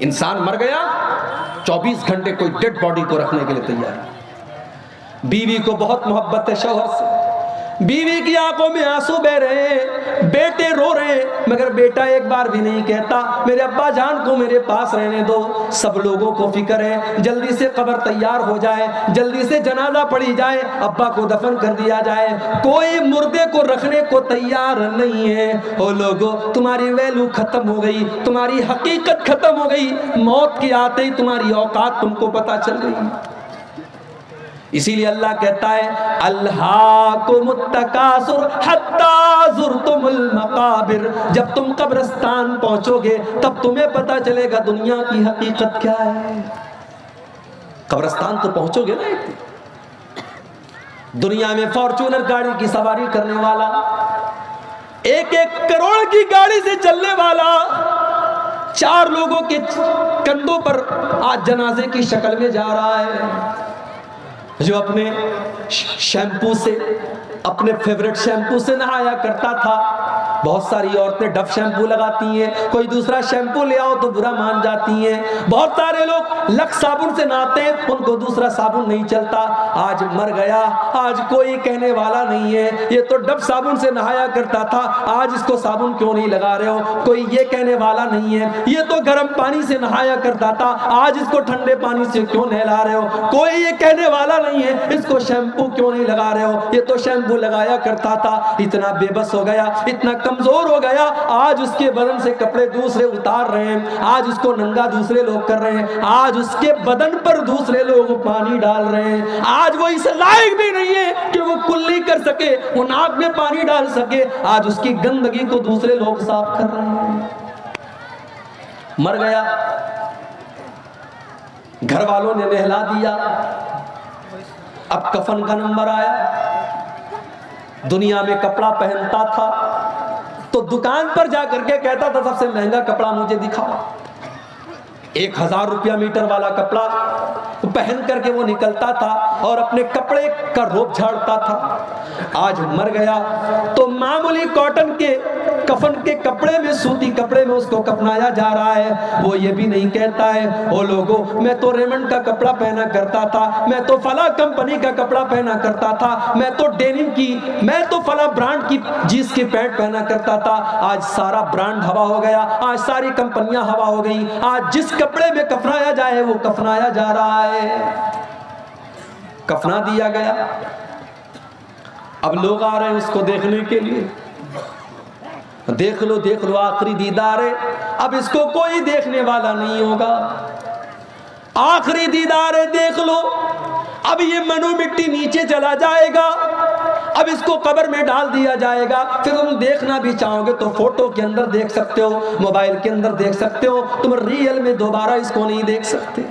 انسان مر گیا 24 گھنٹے کوئی ڈیڈ باڈی کو رکھنے کے لیے تیار ہے۔ بیوی کو بہت محبت ہے شوہر سے، بیوی کی آنکھوں میں آنسو بہ رہے ہیں، بیٹے رو رہے ہیں، مگر بیٹا ایک بار بھی نہیں کہتا میرے ابا جان کو میرے پاس رہنے دو۔ سب لوگوں کو فکر ہے جلدی سے قبر تیار ہو جائے، جلدی سے جنازہ پڑھی جائے، ابا کو دفن کر دیا جائے، کوئی مردے کو رکھنے کو تیار نہیں ہے۔ او لوگوں، تمہاری ویلو ختم ہو گئی، تمہاری حقیقت ختم ہو گئی، موت کے آتے ہی تمہاری اوقات تم کو پتہ چل گئی۔ اسی لیے اللہ کہتا ہے الہاکم التکاثر حتی زرتم المقابر، جب تم قبرستان پہنچو گے تب تمہیں پتہ چلے گا دنیا کی حقیقت کیا ہے۔ قبرستان تو پہنچو گے نا ایک دن۔ دنیا میں فارچونر گاڑی کی سواری کرنے والا، 1-1 کروڑ کی گاڑی سے چلنے والا، 4 لوگوں کے کندھوں پر آج جنازے کی شکل میں جا رہا ہے، جو اپنے شیمپو سے، اپنے فیورٹ شیمپو سے نہایا کرتا تھا۔ بہت ساری عورتیں ڈف شیمپو لگاتی ہیں، کوئی دوسرا شیمپو لے آؤ تو برا مان جاتی ہیں۔ بہت سارے لوگ لکس صابن سے نہاتے ہیں، ان کو دوسرا صابن نہیں چلتا۔ آج مر گیا، آج کوئی کہنے والا نہیں ہے یہ تو ڈف صابن سے نہایا کرتا تھا، آج اس کو صابن کیوں نہیں لگا رہے ہو، کوئی یہ کہنے والا نہیں ہے یہ تو گرم پانی سے نہایا کرتا تھا، آج اس کو ٹھنڈے پانی سے کیوں نہلا رہے ہو، کوئی یہ کہنے والا نہیں ہے اس کو شیمپو کیوں نہیں لگا رہے ہو، یہ تو شیمپو لگایا کرتا تھا۔ اتنا بے بس ہو گیا، اتنا کمزور ہو گیا، آج اس کے بدن سے کپڑے دوسرے اتار رہے ہیں، آج اس کو ننگا دوسرے لوگ کر رہے ہیں، آج اس کے بدن پر دوسرے لوگ پانی ڈال رہے ہیں، آج وہ اس لائق بھی نہیں ہے کہ وہ کلی کر سکے، وہ ناک میں پانی ڈال سکے، آج اس کی گندگی کو دوسرے لوگ صاف کر رہے ہیں۔ مر گیا، گھر والوں نے نہلا دیا، اب کفن کا نمبر آیا۔ دنیا میں کپڑا پہنتا تھا تو دکان پر جا کر کے کہتا تھا سب سے مہنگا کپڑا مجھے دکھاؤ، 1000 روپیہ میٹر والا کپڑا پہن کر کے وہ نکلتا تھا اور اپنے کپڑے کا روپ جھاڑتا تھا۔ آج مر گیا تو معمولی کاٹن کے کفن کے کپڑے میں، سوتی کپڑے میں اس کو کفنایا جا رہا ہے، وہ یہ بھی نہیں کہتا ہے او لوگوں میں تو ریمنڈ کا کپڑا پہنا کرتا تھا، میں تو فلاں کمپنی کا کپڑا پہنا کرتا تھا، میں تو ڈینم کی، میں تو فلاں برانڈ کی جینس کی پینٹ پہنا کرتا تھا۔ آج سارا برانڈ ہوا ہو گیا، آج ساری کمپنیاں ہوا ہو گئی، آج جس کپڑے میں کفنایا جائے وہ کفنایا جا رہا ہے۔ کفنا دیا گیا، اب لوگ آ رہے ہیں اس کو دیکھنے کے لیے، دیکھ لو آخری دیدار ہے، اب اس کو کوئی دیکھنے والا نہیں ہوگا، آخری دیدار ہے، دیکھ لو، اب یہ منو مٹی نیچے چلا جائے گا، اب اس کو قبر میں ڈال دیا جائے گا، پھر تم دیکھنا بھی چاہو گے تو فوٹو کے اندر دیکھ سکتے ہو، موبائل کے اندر دیکھ سکتے ہو، تم ریئل میں دوبارہ اس کو نہیں دیکھ سکتے۔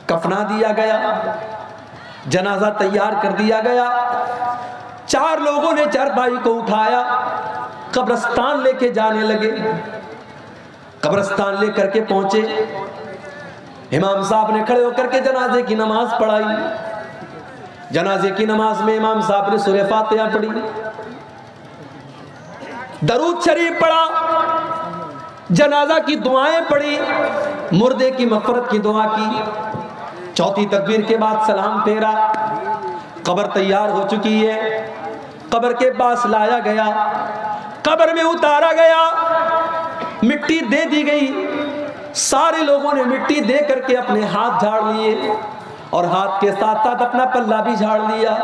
کفنا دیا گیا، جنازہ تیار کر دیا گیا، 4 لوگوں نے چارپائی کو اٹھایا، قبرستان لے کے جانے لگے۔ قبرستان لے کر کے پہنچے، امام صاحب نے کھڑے ہو کر کے جنازے کی نماز پڑھائی۔ جنازے کی نماز میں امام صاحب نے سورہ فاتحہ پڑھی، درود شریف پڑھا، جنازہ کی دعائیں پڑھی، مردے کی مغفرت کی دعا کی، چوتھی تکبیر کے بعد سلام پھیرا۔ قبر تیار ہو چکی ہے، قبر کے پاس لایا گیا، قبر میں اتارا گیا، مٹی دے دی گئی، سارے لوگوں نے مٹی دے کر کے اپنے ہاتھ جھاڑ لیے اور ہاتھ کے ساتھ ساتھ اپنا پلہ بھی جھاڑ لیا۔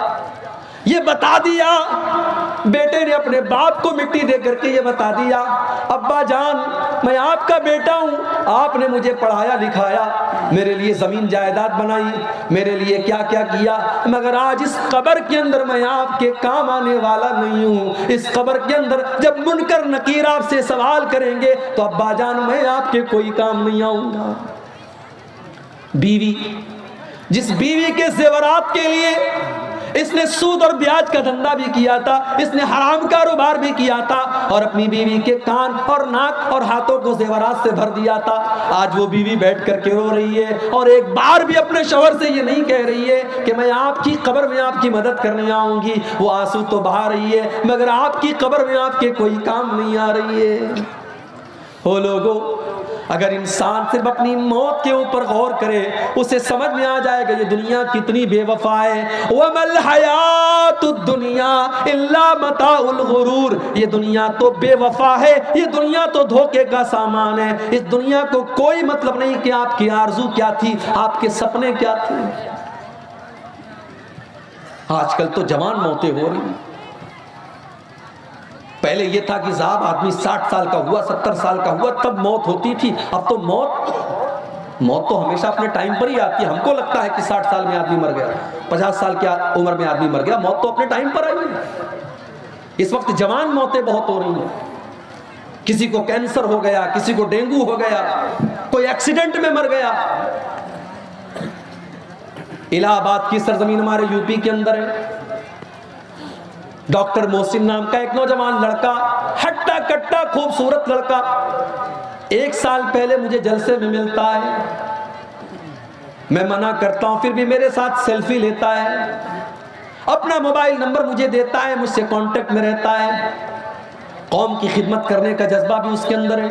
یہ بتا دیا، بیٹے نے اپنے باپ کو مٹی دے کر کے یہ بتا دیا ابا جان میں آپ کا بیٹا ہوں، آپ نے مجھے پڑھایا لکھایا، میرے لیے زمین جائیداد بنائی، میرے لیے کیا کیا کیا، مگر آج اس قبر کے اندر میں آپ کے کام آنے والا نہیں ہوں۔ اس قبر کے اندر جب منکر نکیر آپ سے سوال کریں گے تو ابا جان میں آپ کے کوئی کام نہیں آؤں گا۔ بیوی، جس بیوی کے زیورات کے لیے اس نے سود اور بیاج کا دھندا بھی کیا تھا، اس نے حرام کاروبار بھی کیا تھا اور اپنی بیوی کے کان اور ناک اور ہاتھوں کو زیورات سے بھر دیا تھا، آج وہ بیوی بیٹھ کر کے رو رہی ہے اور ایک بار بھی اپنے شوہر سے یہ نہیں کہہ رہی ہے کہ میں آپ کی قبر میں آپ کی مدد کرنے آؤں گی۔ وہ آنسو تو بہا رہی ہے مگر آپ کی قبر میں آپ کے کوئی کام نہیں آ رہی ہے۔ ہو لوگوں، اگر انسان صرف اپنی موت کے اوپر غور کرے اسے سمجھ میں آ جائے گا یہ دنیا کتنی بے وفا ہے۔ وَمَا الْحَيَاةُ الدُّنْيَا إِلَّا مَتَاعُ الْغُرُورِ، یہ دنیا تو بے وفا ہے، یہ دنیا تو دھوکے کا سامان ہے۔ اس دنیا کو کوئی مطلب نہیں کہ آپ کی آرزو کیا تھی، آپ کے سپنے کیا تھے۔ آج کل تو جوان موتیں ہو رہی ہیں۔ پہلے یہ تھا کہ صاحب آدمی 60 سال کا ہوا، 70 سال کا ہوا تب موت ہوتی تھی، اب تو موت تو ہمیشہ اپنے ٹائم پر ہی آتی ہے۔ ہم کو لگتا ہے کہ 60 سال میں آدمی مر گیا، 50 سال کی عمر میں آدمی مر گیا، موت تو اپنے ٹائم پر آئی ہے۔ اس وقت جوان موتیں بہت ہو رہی ہیں، کسی کو کینسر ہو گیا، کسی کو ڈینگو ہو گیا، کوئی ایکسیڈنٹ میں مر گیا۔ الہ آباد کی سرزمین ہمارے یوپی کے اندر ہے، ڈاکٹر محسن نام کا ایک نوجوان لڑکا، ہٹا کٹا خوبصورت لڑکا، 1 سال پہلے مجھے جلسے میں ملتا ہے، میں منع کرتا ہوں پھر بھی میرے ساتھ سیلفی لیتا ہے، اپنا موبائل نمبر مجھے دیتا ہے، مجھ سے کانٹیکٹ میں رہتا ہے، قوم کی خدمت کرنے کا جذبہ بھی اس کے اندر ہے۔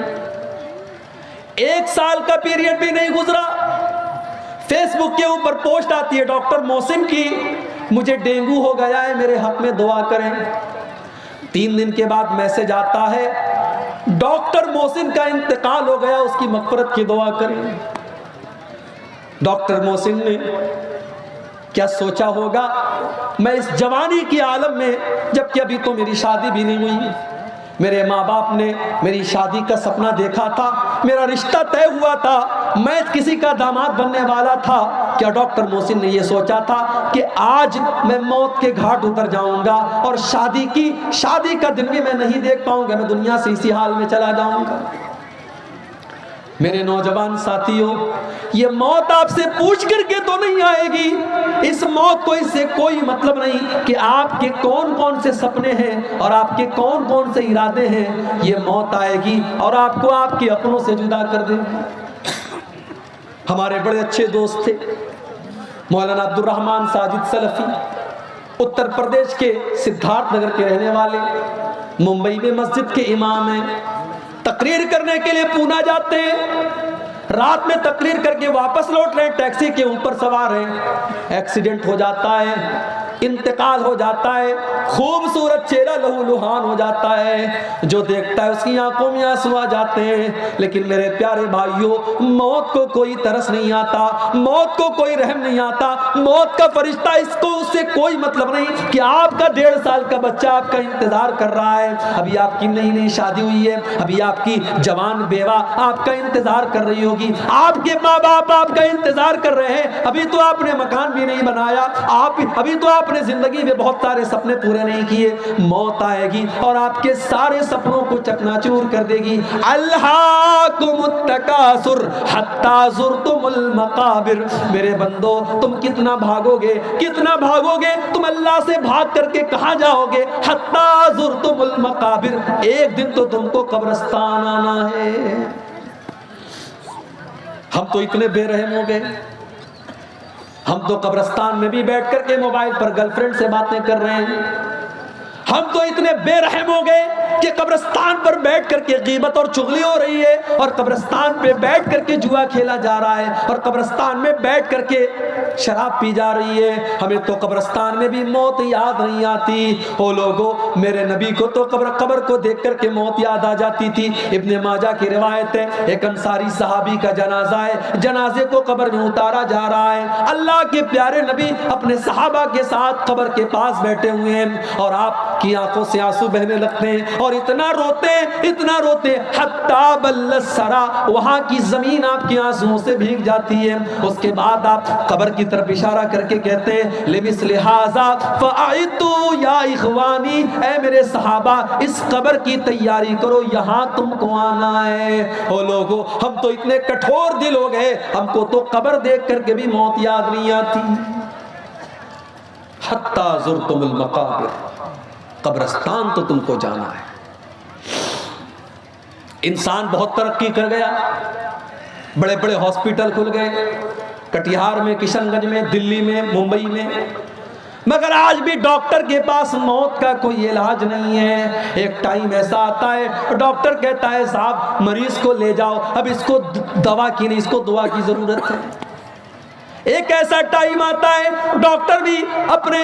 1 سال کا پیریڈ بھی نہیں گزرا، فیس بک کے اوپر پوسٹ آتی ہے ڈاکٹر محسن کی، مجھے ڈینگو ہو گیا ہے، میرے حق میں دعا کریں۔ 3 دن کے بعد میسج آتا ہے ڈاکٹر محسن کا انتقال ہو گیا، اس کی مغفرت کی دعا کریں۔ ڈاکٹر محسن نے کیا سوچا ہوگا میں اس جوانی کی عالم میں، جبکہ ابھی تو میری شادی بھی نہیں ہوئی، میرے ماں باپ نے میری شادی کا سپنا دیکھا تھا، میرا رشتہ طے ہوا تھا، میں کسی کا داماد بننے والا تھا، کیا ڈاکٹر محسن نے یہ سوچا تھا کہ آج میں موت کے گھاٹ اتر جاؤں گا اور شادی کا دن بھی میں نہیں دیکھ پاؤں گا، میں دنیا سے اسی حال میں چلا جاؤں گا۔ میرے نوجوان ساتھیوں، یہ موت آپ سے پوچھ کر کے تو نہیں آئے گی، اس موت کو اس سے کوئی مطلب نہیں کہ آپ کے کون کون سے سپنے ہیں اور آپ کے کون کون سے ارادے ہیں، یہ موت آئے گی اور آپ کو آپ کے اپنوں سے جدا کر دے گی۔ ہمارے بڑے اچھے دوست تھے مولانا عبد الرحمن ساجد سلفی، اتر پردیش کے سدھارتھ نگر کے رہنے والے، ممبئی میں مسجد کے امام ہیں، تقریر کرنے کے لیے پونا جاتے ہیں، رات میں تقریر کر کے واپس لوٹ رہے ہیں، ٹیکسی کے اوپر سوار ہیں، ایکسیڈنٹ ہو جاتا ہے، انتقال ہو جاتا ہے، خوبصورت چہرہ لہو لہان ہو جاتا ہے، جو دیکھتا ہے اس کی آنکھوں میں آنسو آ جاتے ہیں۔ لیکن میرے پیارے بھائیوں، موت کو کوئی ترس نہیں آتا، موت کو کوئی رحم نہیں آتا، موت کا فرشتہ اس سے کوئی مطلب نہیں کہ آپ کا 1.5 سال کا بچہ آپ کا انتظار کر رہا ہے، ابھی آپ کی نئی شادی ہوئی ہے، ابھی آپ کی جوان بیوہ آپ کا انتظار کر رہی ہوگی، آپ کے ماں باپ آپ کا انتظار کر رہے ہیں، ابھی تو آپ نے مکان بھی نہیں بنایا، ابھی تو آپ نے زندگی میں بہت سارے سپنے پورے نہیں کیے، موت آئے گی اور آپ کے سارے سپنوں کو چکناچور کر دے گی۔ الہاکم التکاثر حتی زرتم المقابر، میرے بندو تم کتنا بھاگو گے، تم اللہ سے بھاگ کر کے کہاں جاؤ گے؟ حتی زرتم المقابر، ایک دن تو تم کو قبرستان آنا ہے۔ ہم تو اتنے بے رحم ہو گئے، ہم تو قبرستان میں بھی بیٹھ کر کے موبائل پر گرل فرینڈ سے باتیں کر رہے ہیں، ہم تو اتنے بے رحم ہو گئے کہ قبرستان پر بیٹھ کر کے غیبت اور چغلی ہو رہی ہے، اور قبرستان پہ بیٹھ کر کے جوا کھیلا جا رہا ہے، اور قبرستان میں بیٹھ کر کے شراب پی جا رہی ہے۔ ہمیں تو قبرستان میں بھی موت یاد نہیں آتی۔ او لوگو، میرے نبی کو تو قبر کو دیکھ کر کے موت یاد آ جاتی تھی۔ ابن ماجہ کی روایت ہے، ایک انصاری صحابی کا جنازہ ہے، جنازے کو قبر میں اتارا جا رہا ہے، اللہ کے پیارے نبی اپنے صحابہ کے ساتھ قبر کے پاس بیٹھے ہوئے ہیں، اور آپ کی آنکھوں سے آنسو بہنے لگتے ہیں، اور اتنا روتے حتی بل السرا، وہاں کی زمین آپ کی آنسوؤں سے بھیگ جاتی ہے۔ اس کے بعد آپ قبر کی طرف اشارہ کر کے کہتے ہیں لمثل ھذا فاعدوا یا اخوانی، اے میرے صحابہ اس قبر کی تیاری کرو، یہاں تم کو آنا ہے۔ او لوگو، ہم تو اتنے کٹھور دل ہو گئے، ہم کو تو قبر دیکھ کر کے بھی موت یاد نہیں آتی۔ حتی زرتم المقابر، قبرستان تو تم کو جانا ہے۔ انسان بہت ترقی کر گیا، بڑے بڑے ہاسپٹل کھل گئے، کٹیہار میں، کشن گنج میں، دلی میں، ممبئی میں، مگر آج بھی ڈاکٹر کے پاس موت کا کوئی علاج نہیں ہے. ایک ٹائم ایسا آتا ہے ڈاکٹر کہتا ہے صاحب مریض کو لے جاؤ, اب اس کو دوا کی نہیں, اس کو دعا کی ضرورت ہے. ایک ایسا ٹائم آتا ہے ڈاکٹر بھی اپنے,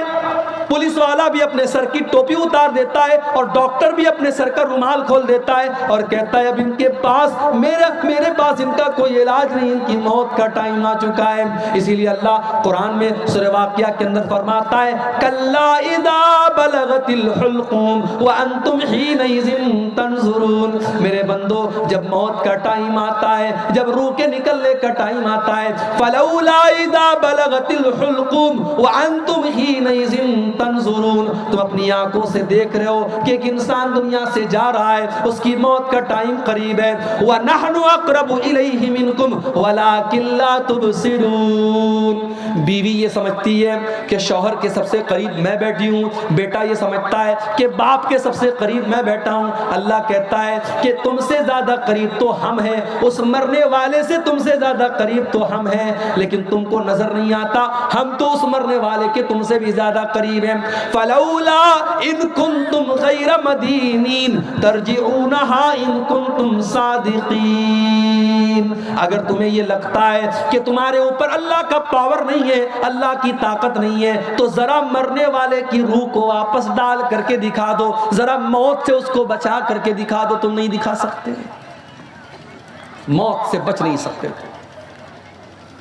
پولیس والا بھی اپنے سر کی ٹوپی اتار دیتا ہے اور ڈاکٹر بھی اپنے سر کا رومال کھول دیتا ہے اور کہتا ہے اب ان کے پاس میرے پاس ان کا کوئی علاج نہیں, ان کی موت کا ٹائم آ چکا ہے. اسی لیے اللہ قرآن میں سورہ واقعہ کے اندر فرماتا ہے کلا اذا بلغت الحلقوم وانتم حینئذ تنظرون. میرے بندو جب موت کا ٹائم آتا ہے, جب روح کے نکلنے کا ٹائم آتا ہے, فلولا اذا بلغت الحلقوم وانتم حینئذ تنظرون, تم اپنی آنکھوں سے دیکھ رہے ہو کہ ایک انسان دنیا سے جا رہا ہے, اس کی موت کا ٹائم قریب ہے. وَنَحْنُ أَقْرَبُ إِلَيْهِ مِنْكُمْ وَلَكِنْ لَا تُبْصِرُونَ. بیوی یہ سمجھتی ہے کہ شوہر کے سب سے قریب میں بیٹھی ہوں, بیٹا یہ سمجھتا ہے کہ باپ کے سب سے قریب میں بیٹھا ہوں. اللہ کہتا ہے کہ تم سے زیادہ قریب تو ہم ہیں, اس مرنے والے سے تم سے زیادہ قریب تو ہم ہیں, لیکن تم کو نظر نہیں آتا, ہم تو اس مرنے والے کے تم سے بھی زیادہ قریب ہیں. فلولا ان کنتم غیر مدینین ترجعونها ان کنتم صادقین. اگر تمہیں یہ لگتا ہے کہ تمہارے اوپر اللہ کا پاور نہیں ہے, اللہ کی طاقت نہیں ہے, تو ذرا مرنے والے کی روح کو واپس ڈال کر کے دکھا دو, ذرا موت سے اس کو بچا کر کے دکھا دو. تم نہیں دکھا سکتے, موت سے بچ نہیں سکتے.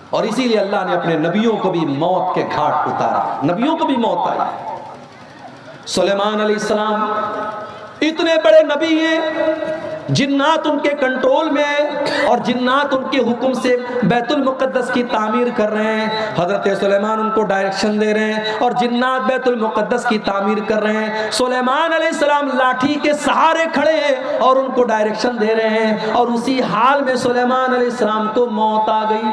اور اسی لیے اللہ نے اپنے نبیوں کو بھی موت کے گھاٹ اتارا, نبیوں کو بھی موت آئی. سلیمان علیہ السلام اتنے بڑے نبی ہیں, جنات ان کے کنٹرول میں ہیں اور جنات ان کے حکم سے بیت المقدس کی تعمیر کر رہے ہیں. حضرت سلیمان ان کو ڈائریکشن دے رہے ہیں اور جنات بیت المقدس کی تعمیر کر رہے ہیں. سلیمان علیہ السلام لاٹھی کے سہارے کھڑے ہیں اور ان کو ڈائریکشن دے رہے ہیں, اور اسی حال میں سلیمان علیہ السلام کو موت آ گئی.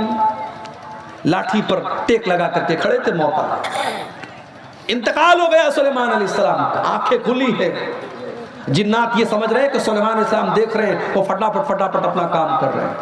لاٹھی پر ٹیک لگا کر کے کھڑے تھے, موت آ گئی, انتقال ہو گیا سلیمان علیہ السلام کا. آنکھیں کھلی ہے, جنات یہ سمجھ رہے ہیں کہ سلیمان علیہ السلام دیکھ رہے ہیں, وہ فٹافٹ اپنا کام کر رہے ہیں.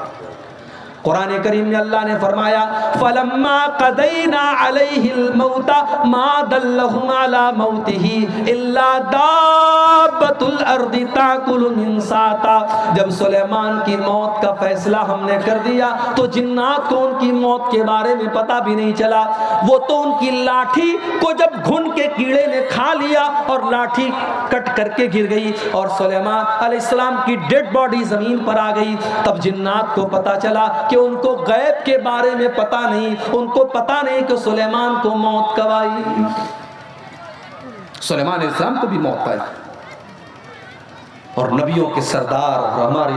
قرآن کریم میں اللہ نے فرمایا فَلَمَّا قَدَيْنَا عَلَيْهِ الْمَوْتَ مَا دَلَّهُمْ عَلَى مَوْتِهِ إِلَّا دَابَّةُ الْأَرْضِ تَأْكُلُ مِنْ سَاعَتَهْ. جب سلیمان کی موت کا فیصلہ ہم نے کر دیا تو جنات کو ان کی موت کے بارے میں پتہ بھی نہیں چلا. وہ تو ان کی لاٹھی کو جب گھن کے کیڑے نے کھا لیا اور لاٹھی کٹ کر کے گر گئی اور سلیمان علیہ السلام کی ڈیڈ باڈی زمین پر آ گئی, تب جنات کو پتہ چلا کہ ان کو غیب کے بارے میں پتہ نہیں, ان کو پتہ نہیں کہ سلیمان کو موت کب آئی. سلیمان علیہ السلام کو بھی موت آئی. اور نبیوں کے سردار اور ہماری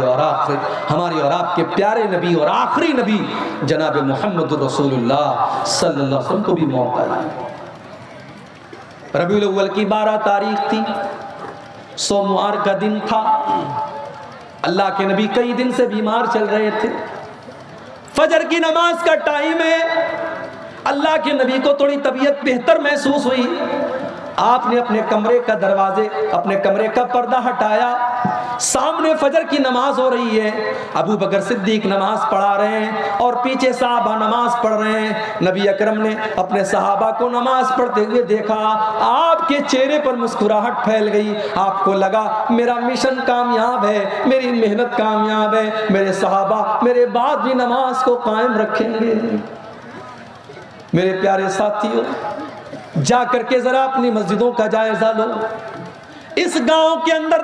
اور آپ کے پیارے نبی اور آخری نبی جناب محمد رسول اللہ صلی اللہ علیہ وسلم کو بھی موت آئی. ربیع الاول کی 12 تاریخ تھی, سوموار کا دن تھا. اللہ کے نبی کئی دن سے بیمار چل رہے تھے. فجر کی نماز کا ٹائم ہے, اللہ کے نبی کو تھوڑی طبیعت بہتر محسوس ہوئی. آپ نے اپنے کمرے کا پردہ ہٹایا, سامنے فجر کی نماز ہو رہی ہے. ابو بکر صدیق نماز پڑھا رہے ہیں اور پیچھے صحابہ نماز پڑھ رہے ہیں. نبی اکرم نے اپنے صحابہ کو نماز پڑھتے ہوئے دیکھا, آپ کے چہرے پر مسکراہٹ پھیل گئی. آپ کو لگا میرا مشن کامیاب ہے, میری محنت کامیاب ہے, میرے صحابہ میرے بعد بھی نماز کو قائم رکھیں گے. میرے پیارے ساتھیوں, جا کر کے ذرا اپنی مسجدوں کا جائزہ لو. اس گاؤں کے اندر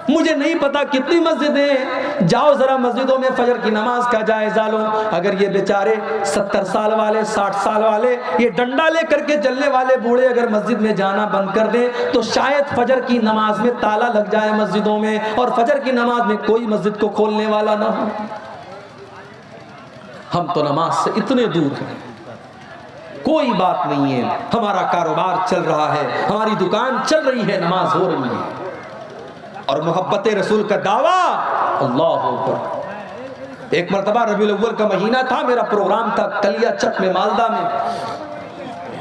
مجھے نہیں پتا کتنی مسجدیں ہیں, جاؤ ذرا مسجدوں میں فجر کی نماز کا جائزہ لو. اگر یہ بیچارے 70 سال والے 60 سال والے یہ ڈنڈا لے کر کے چلنے والے بوڑھے اگر مسجد میں جانا بند کر دیں تو شاید فجر کی نماز میں تالا لگ جائے مسجدوں میں, اور فجر کی نماز میں کوئی مسجد کو کھولنے والا نہ ہو. ہم تو نماز سے اتنے دور ہیں, کوئی بات نہیں ہے, ہمارا کاروبار چل رہا ہے, ہماری دکان چل رہی ہے, نماز ہو رہی ہے, اور محبت رسول کا دعویٰ. اللہ اکبر. ایک مرتبہ ربیع الاول کا مہینہ تھا, میرا پروگرام تھا کلیا چک میں, مالدہ میں.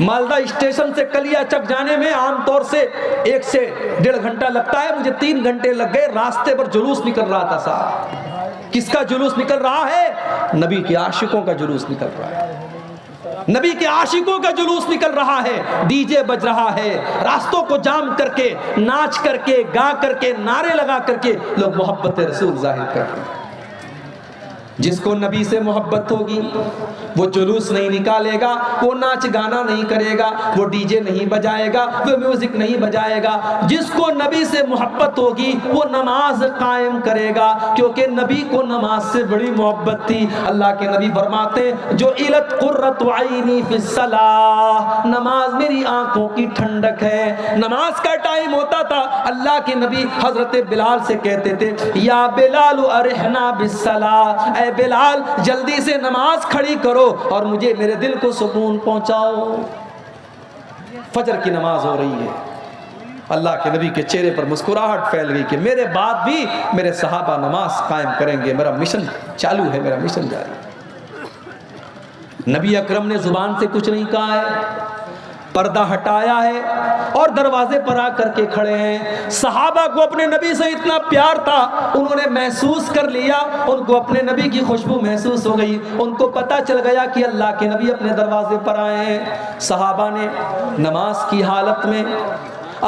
مالدہ اسٹیشن سے کلیا چک جانے میں عام طور سے 1 سے 1.5 گھنٹہ لگتا ہے, مجھے 3 گھنٹے لگ گئے. راستے پر جلوس نکل رہا تھا صاحب. کس کا جلوس نکل رہا ہے؟ نبی کے عاشقوں کا جلوس نکل رہا ہے. نبی کے عاشقوں کا جلوس نکل رہا ہے، ڈی جے بج رہا ہے، راستوں کو جام کر کے، ناچ کر کے، گا کر کے، نعرے لگا کر کے لوگ محبت رسول ظاہر کرتے ہیں۔ جس کو نبی سے محبت ہوگی وہ جلوس نہیں نکالے گا، وہ ناچ گانا نہیں کرے گا، وہ ڈی جے نہیں بجائے گا، وہ میوزک نہیں بجائے گا۔ جس کو نبی سے محبت ہوگی وہ نماز قائم کرے گا، کیونکہ نبی کو نماز سے بڑی محبت تھی۔ اللہ کے نبی فرماتے جو علت قرۃ عینی فی الصلاۃ، نماز میری آنکھوں کی ٹھنڈک ہے۔ نماز کا ٹائم ہوتا تھا، اللہ کے نبی حضرت بلال سے کہتے تھے یا بلال ارحنا بالصلاۃ، اے بلال جلدی سے نماز کھڑی کرو اور مجھے میرے دل کو سکون پہنچاؤ۔ فجر کی نماز ہو رہی ہے، اللہ کے نبی کے چہرے پر مسکراہٹ پھیل گئی کہ میرے بعد بھی میرے صحابہ نماز قائم کریں گے، میرا مشن چالو ہے، میرا مشن جاری ہے۔ نبی اکرم نے زبان سے کچھ نہیں کہا ہے، پردہ ہٹایا ہے اور دروازے پر آ کر کے کھڑے ہیں۔ صحابہ کو اپنے نبی سے اتنا پیار تھا، انہوں نے محسوس کر لیا، ان کو اپنے نبی کی خوشبو محسوس ہو گئی، ان کو پتہ چل گیا کہ اللہ کے نبی اپنے دروازے پر آئے ہیں۔ صحابہ نے نماز کی حالت میں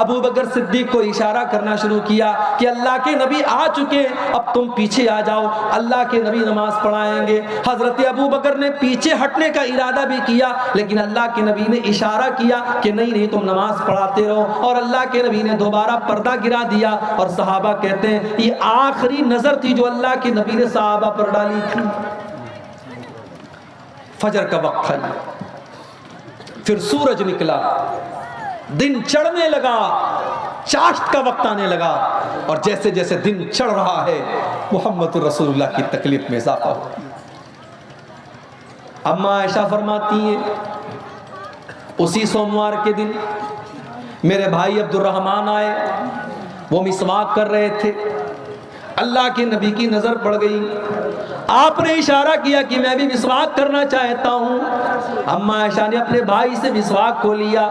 ابو بکر صدیق کو اشارہ کرنا شروع کیا کہ اللہ کے نبی آ چکے ہیں، اب تم پیچھے آ جاؤ، اللہ کے نبی نماز پڑھائیں گے۔ حضرت ابو بکر نے پیچھے ہٹنے کا ارادہ بھی کیا، لیکن اللہ کے نبی نے اشارہ کیا کہ نہیں تم نماز پڑھاتے رہو، اور اللہ کے نبی نے دوبارہ پردہ گرا دیا۔ اور صحابہ کہتے ہیں یہ آخری نظر تھی جو اللہ کے نبی نے صحابہ پر ڈالی تھی۔ فجر کا وقت تھا، پھر سورج نکلا، دن چڑھنے لگا، چاشت کا وقت آنے لگا، اور جیسے جیسے دن چڑھ رہا ہے محمد رسول اللہ کی تکلیف میں اضافہ ہو۔ اما عائشہ فرماتی ہیں اسی سوموار کے دن میرے بھائی عبد الرحمن آئے، وہ مسواک کر رہے تھے، اللہ کے نبی کی نظر پڑ گئی، آپ نے اشارہ کیا کہ میں بھی مسواک کرنا چاہتا ہوں۔ اما عائشہ نے اپنے بھائی سے مسواک کو لیا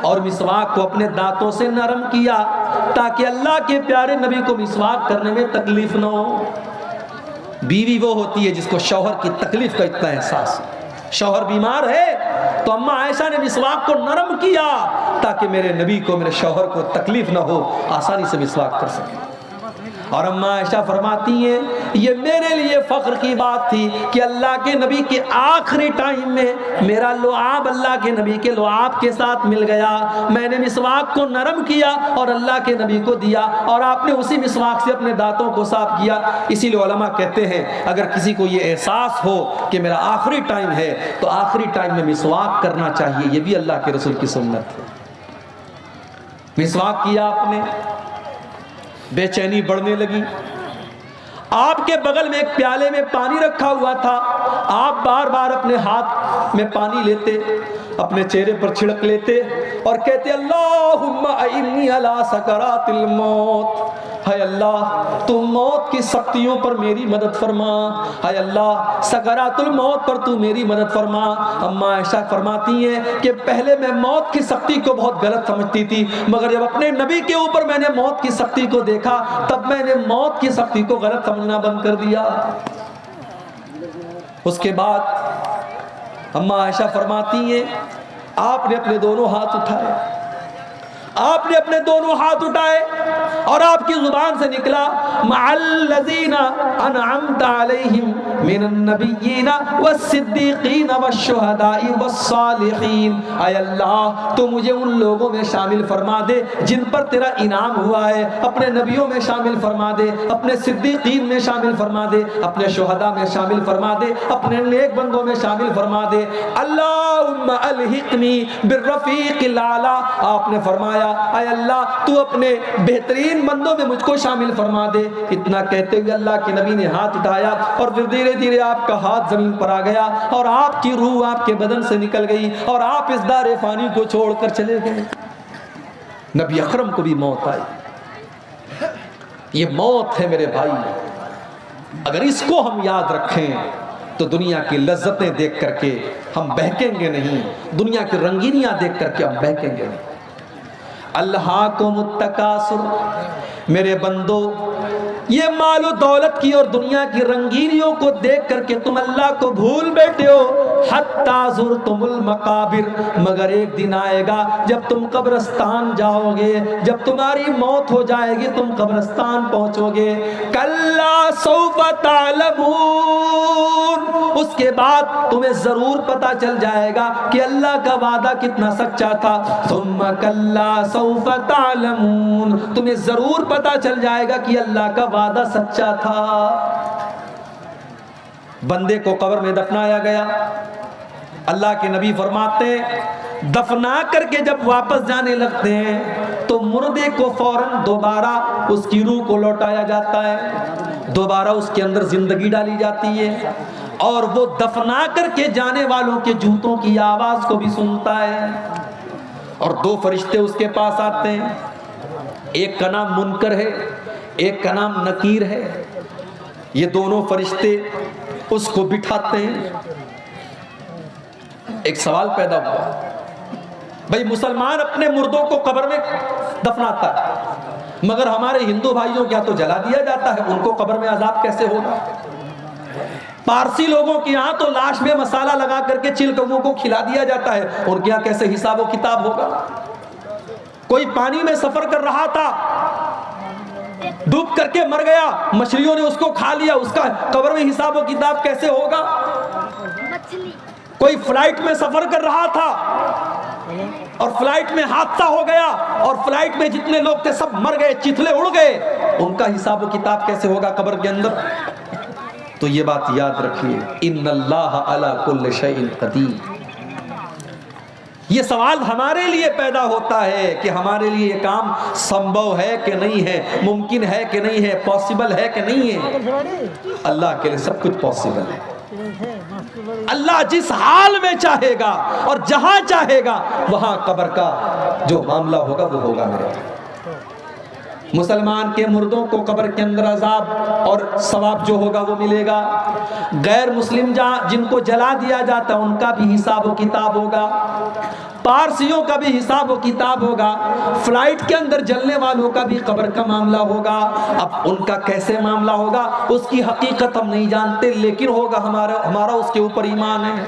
اور مسواک کو اپنے دانتوں سے نرم کیا تاکہ اللہ کے پیارے نبی کو مسواک کرنے میں تکلیف نہ ہو۔ بیوی وہ ہوتی ہے جس کو شوہر کی تکلیف کا اتنا احساس، شوہر بیمار ہے تو اما عائشہ نے مسواک کو نرم کیا تاکہ میرے نبی کو، میرے شوہر کو تکلیف نہ ہو، آسانی سے مسواک کر سکے۔ اور اما عائشہ فرماتی ہیں یہ میرے لیے فخر کی بات تھی کہ اللہ کے نبی کے آخری ٹائم میں میرا لعاب اللہ کے نبی کے لعاب کے ساتھ مل گیا، میں نے مسواک کو نرم کیا اور اللہ کے نبی کو دیا، اور آپ نے اسی مسواک سے اپنے دانتوں کو صاف کیا۔ اسی لیے علماء کہتے ہیں اگر کسی کو یہ احساس ہو کہ میرا آخری ٹائم ہے تو آخری ٹائم میں مسواک کرنا چاہیے، یہ بھی اللہ کے رسول کی سنت ہے۔ مسواک کیا آپ نے، بے چینی بڑھنے لگی، آپ کے بغل میں ایک پیالے میں پانی رکھا ہوا تھا، آپ بار بار اپنے ہاتھ میں پانی لیتے، اپنے چہرے پر چھڑک لیتے اور کہتے اللہم اعنی علی سکرات الموت، ہے اللہ تو موت کی سختیوں پر میری مدد فرما، ہے اللہ سکرات الموت پر تو میری مدد فرما۔ اما عائشہ فرماتی ہیں کہ پہلے میں موت کی سختی کو بہت غلط سمجھتی تھی، مگر جب اپنے نبی کے اوپر میں نے موت کی سختی کو دیکھا تب میں نے موت کی سختی کو غلط سمجھنا بند کر دیا۔ اس کے بعد اما عائشہ فرماتی ہیں آپ نے اپنے دونوں ہاتھ اٹھائے، آپ نے اپنے دونوں ہاتھ اٹھائے اور آپ کی زبان سے نکلا مع الذین انعمت علیہم من النبیین والصدیقین والشہداء والصالحین، اے اللہ تو مجھے ان لوگوں میں شامل فرما دے جن پر تیرا انعام ہوا ہے، اپنے نبیوں میں شامل فرما دے، اپنے صدیقین میں شامل فرما دے، اپنے شہداء میں شامل فرما دے، اپنے نیک بندوں میں شامل فرما دے۔ اللہم الحقنی بالرفیق الاعلی، آپ نے فرمایا اے اللہ تو اپنے بہترین بندوں میں مجھ کو شامل فرما دے۔ اتنا کہتے ہوئے اللہ کے نبی نے ہاتھ اٹھایا اور پھر دھیرے دھیرے آپ کا ہاتھ زمین پر آ گیا اور آپ کی روح آپ کے بدن سے نکل گئی اور آپ اس دار فانی کو چھوڑ کر چلے گئے۔ نبی اکرم کو بھی موت آئی، یہ موت ہے میرے بھائی، اگر اس کو ہم یاد رکھیں تو دنیا کی لذتیں دیکھ کر کے ہم بہکیں گے نہیں، دنیا کی رنگینیاں دیکھ کر کے ہم بہکیں گے نہیں۔ الہاکم التکاثر، میرے بندو یہ مال و دولت کی اور دنیا کی رنگینیوں کو دیکھ کر کے تم اللہ کو بھول بیٹھے ہو. حتیٰ زرتم المقابر, مگر ایک دن آئے گا جب تم قبرستان جاؤ گے, جب تمہاری موت ہو جائے گی تم قبرستان پہنچو گے. کلا سوف تعلمون, اس کے بعد تمہیں ضرور پتا چل جائے گا کہ اللہ کا وعدہ کتنا سچا تھا. ثم کلا سوف تعلمون, تمہیں ضرور پتا چل جائے گا کہ اللہ کا وعدہ سچا تھا. بندے کو قبر میں دفنایا گیا. اللہ کے نبی فرماتے ہیں دفنا کر کے جب واپس جانے لگتے ہیں تو مردے کو فوراً دوبارہ اس کی روح کو لوٹایا جاتا ہے, دوبارہ اس کے اندر زندگی ڈالی جاتی ہے, اور وہ دفنا کر کے جانے والوں کے جوتوں کی آواز کو بھی سنتا ہے. اور دو فرشتے اس کے پاس آتے ہیں, ایک کا نام منکر ہے, ایک کا نام نکیر ہے. یہ دونوں فرشتے اس کو بٹھاتے ہیں. ایک سوال پیدا ہوا, بھئی مسلمان اپنے مردوں کو قبر میں دفناتا ہے, مگر ہمارے ہندو بھائیوں کیا تو جلا دیا جاتا ہے, ان کو قبر میں عذاب کیسے ہوگا؟ پارسی لوگوں کے یہاں تو لاش میں مسالہ لگا کر کے چل کبوں کو کھلا دیا جاتا ہے, ان کے یہاں کیسے حساب و کتاب ہوگا؟ کوئی پانی میں سفر کر رہا تھا, ڈوب کر کے مر گیا, مچھلیوں نے اس کو کھا لیا, اس کا قبر میں حساب و کتاب کیسے ہوگا؟ کوئی فلائٹ میں سفر کر رہا تھا اور فلائٹ میں حادثہ ہو گیا اور فلائٹ میں جتنے لوگ تھے سب مر گئے, چتھلے اڑ گئے, ان کا حساب و کتاب کیسے ہوگا قبر کے اندر؟ تو یہ بات یاد رکھیے, ان اللہ علی کل شیء قدیر. یہ سوال ہمارے لیے پیدا ہوتا ہے کہ ہمارے لیے یہ کام سمبھو ہے کہ نہیں ہے, ممکن ہے کہ نہیں ہے, پاسبل ہے کہ نہیں ہے. اللہ کے لیے سب کچھ پاسبل ہے. اللہ جس حال میں چاہے گا اور جہاں چاہے گا وہاں قبر کا جو معاملہ ہوگا وہ ہوگا. میرے مسلمان کے مردوں کو قبر کے اندر عذاب اور ثواب جو ہوگا وہ ملے گا. غیر مسلم جن کو جلا دیا جاتا ان کا بھی حساب و کتاب ہوگا, پارسیوں کا بھی حساب و کتاب ہوگا, فلائٹ کے اندر جلنے والوں کا بھی قبر کا معاملہ ہوگا. اب ان کا کیسے معاملہ ہوگا اس کی حقیقت ہم نہیں جانتے, لیکن ہوگا, ہمارا اس کے اوپر ایمان ہے.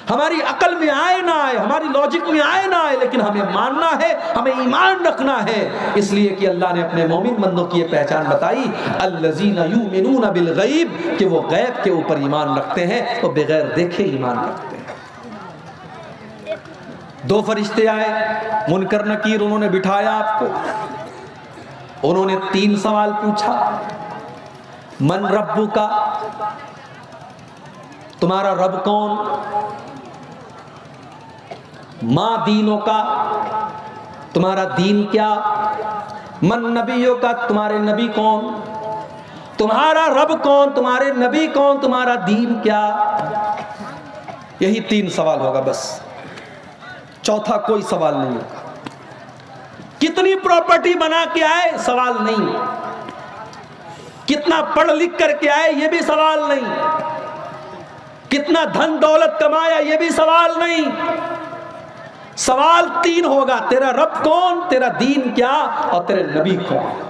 ہماری عقل میں آئے نہ آئے, ہماری لاجک میں آئے نہ آئے, لیکن ہمیں ماننا ہے, ہمیں ایمان رکھنا ہے. اس لیے کہ اللہ نے اپنے مومن بندوں کی یہ پہچان بتائی, الذین یؤمنون بالغیب, کہ وہ غیب کے اوپر ایمان رکھتے ہیں, وہ بغیر دیکھے ایمان رکھتے ہیں. دو فرشتے آئے, منکر نکیر, انہوں نے بٹھایا آپ کو, انہوں نے 3 سوال پوچھا. من ربک, تمہارا رب کون؟ ماں دینوں کا, تمہارا دین کیا؟ من نبیوں کا, تمہارے نبی کون؟ تمہارا رب کون, تمہارے نبی کون, تمہارا دین کیا؟ یہی 3 سوال ہوگا بس, چوتھا کوئی سوال نہیں. کتنی پراپرٹی بنا کے آئے سوال نہیں, کتنا پڑھ لکھ کر کے آئے یہ بھی سوال نہیں, کتنا دھن دولت کمایا یہ بھی سوال نہیں. سوال 3 ہوگا, تیرا رب کون, تیرا دین کیا, اور تیرے نبی کون.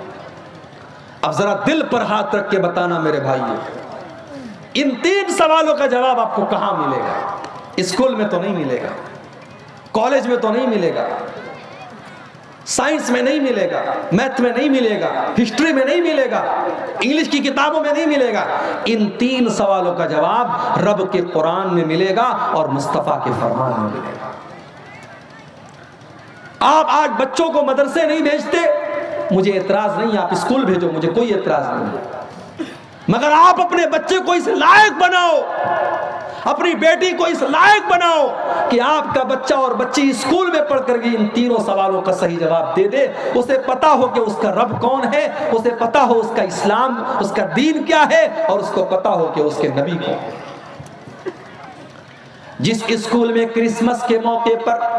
اب ذرا دل پر ہاتھ رکھ کے بتانا میرے بھائیو, ان 3 سوالوں کا جواب آپ کو کہاں ملے گا؟ اسکول میں تو نہیں ملے گا, کالج میں تو نہیں ملے گا, سائنس میں نہیں ملے گا, میتھ میں نہیں ملے گا, ہسٹری میں نہیں ملے گا, انگلش کی کتابوں میں نہیں ملے گا. ان 3 سوالوں کا جواب رب کے قرآن میں ملے گا اور مصطفیٰ کے فرمان میں ملے گا. آپ آج بچوں کو مدرسے نہیں بھیجتے, مجھے اعتراض نہیں, آپ اسکول بھیجو, مجھے کوئی اعتراض نہیں, مگر آپ اپنے بچے کو اس لائق بناؤ, اپنی بیٹی کو اس لائق بناؤ کہ آپ کا بچہ اور بچی اسکول میں پڑھ کر کے ان 3 سوالوں کا صحیح جواب دے دے. اسے پتا ہو کہ اس کا رب کون ہے, اسے پتا ہو اس کا اسلام, اس کا دین کیا ہے, اور اس کو پتا ہو کہ اس کے نبی کون ہے. جس اسکول میں کرسمس کے موقع پر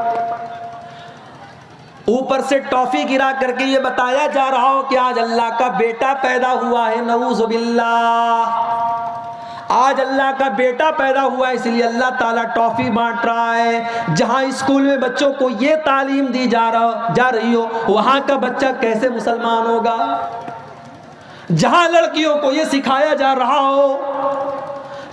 اوپر سے ٹافی گرا کر کے یہ بتایا جا رہا ہو کہ آج اللہ کا بیٹا پیدا ہوا ہے, نعوذ باللہ, آج اللہ کا بیٹا پیدا ہوا ہے, اس لیے اللہ تعالیٰ ٹافی بانٹ رہا ہے. جہاں اسکول میں بچوں کو یہ تعلیم دی جا رہی ہو, وہاں کا بچہ کیسے مسلمان ہوگا؟ جہاں لڑکیوں کو یہ سکھایا جا رہا ہو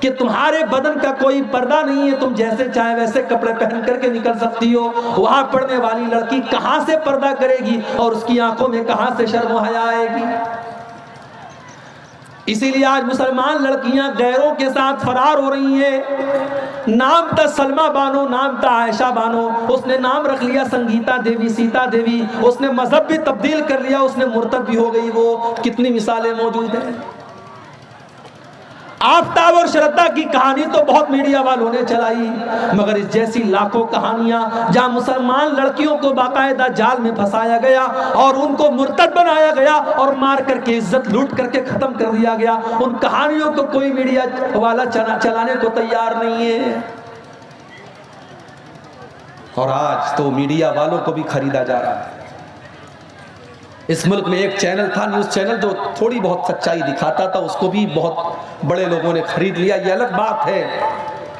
کہ تمہارے بدن کا کوئی پردہ نہیں ہے، تم جیسے چاہے ویسے کپڑے پہن کر کے نکل سکتی ہو، وہاں پڑھنے والی لڑکی کہاں سے پردہ کرے گی اور اس کی آنکھوں میں کہاں سے شرم و حیا آئے گی؟ اسی لیے آج مسلمان لڑکیاں غیروں کے ساتھ فرار ہو رہی ہیں۔ نام تھا سلمہ بانو، نام تھا عائشہ بانو، اس نے نام رکھ لیا سنگیتا دیوی، سیتا دیوی، اس نے مذہب بھی تبدیل کر لیا، اس نے مرتد بھی ہو گئی۔ وہ کتنی مثالیں موجود ہیں۔ آفتاب اور شردا کی کہانی تو بہت میڈیا والوں نے چلائی، مگر اس جیسی لاکھوں کہانیاں جہاں مسلمان لڑکیوں کو باقاعدہ جال میں پھنسایا گیا اور ان کو مرتد بنایا گیا اور مار کر کے عزت لوٹ کر کے ختم کر دیا گیا، ان کہانیوں کو کوئی میڈیا والا چلانے کو تیار نہیں ہے۔ اور آج تو میڈیا والوں کو بھی خریدا جا رہا ہے۔ اس ملک میں ایک چینل تھا، نیوز چینل، جو تھوڑی بہت سچائی دکھاتا تھا، اس کو بھی بہت بڑے لوگوں نے خرید لیا۔ یہ الگ بات ہے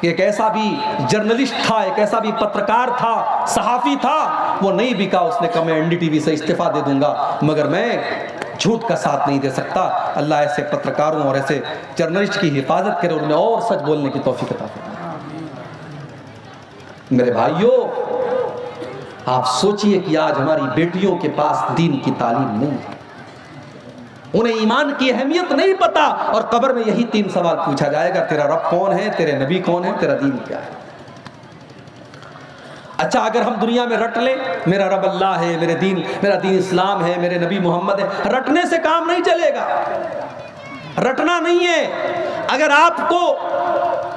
کہ ایک ایسا بھی جرنلسٹ تھا، ایک ایسا بھی پترکار تھا، صحافی تھا، وہ نہیں بکا، اس نے کہا میں NDTV سے استعفیٰ دے دوں گا، مگر میں جھوٹ کا ساتھ نہیں دے سکتا۔ اللہ ایسے پترکاروں اور ایسے جرنلسٹ کی حفاظت کرے اور انہیں اور سچ بولنے کی توفیق عطا فرمائے۔ میرے بھائیوں، آپ سوچئے کہ آج ہماری بیٹیوں کے پاس دین کی تعلیم نہیں ہے، انہیں ایمان کی اہمیت نہیں پتا، اور قبر میں یہی 3 سوال پوچھا جائے گا، تیرا رب کون ہے، تیرے نبی کون ہے، تیرا دین کیا ہے۔ اچھا اگر ہم دنیا میں رٹ لیں میرا رب اللہ ہے، میرا دین اسلام ہے، میرے نبی محمد ہے، رٹنے سے کام نہیں چلے گا، رٹنا نہیں ہے۔ اگر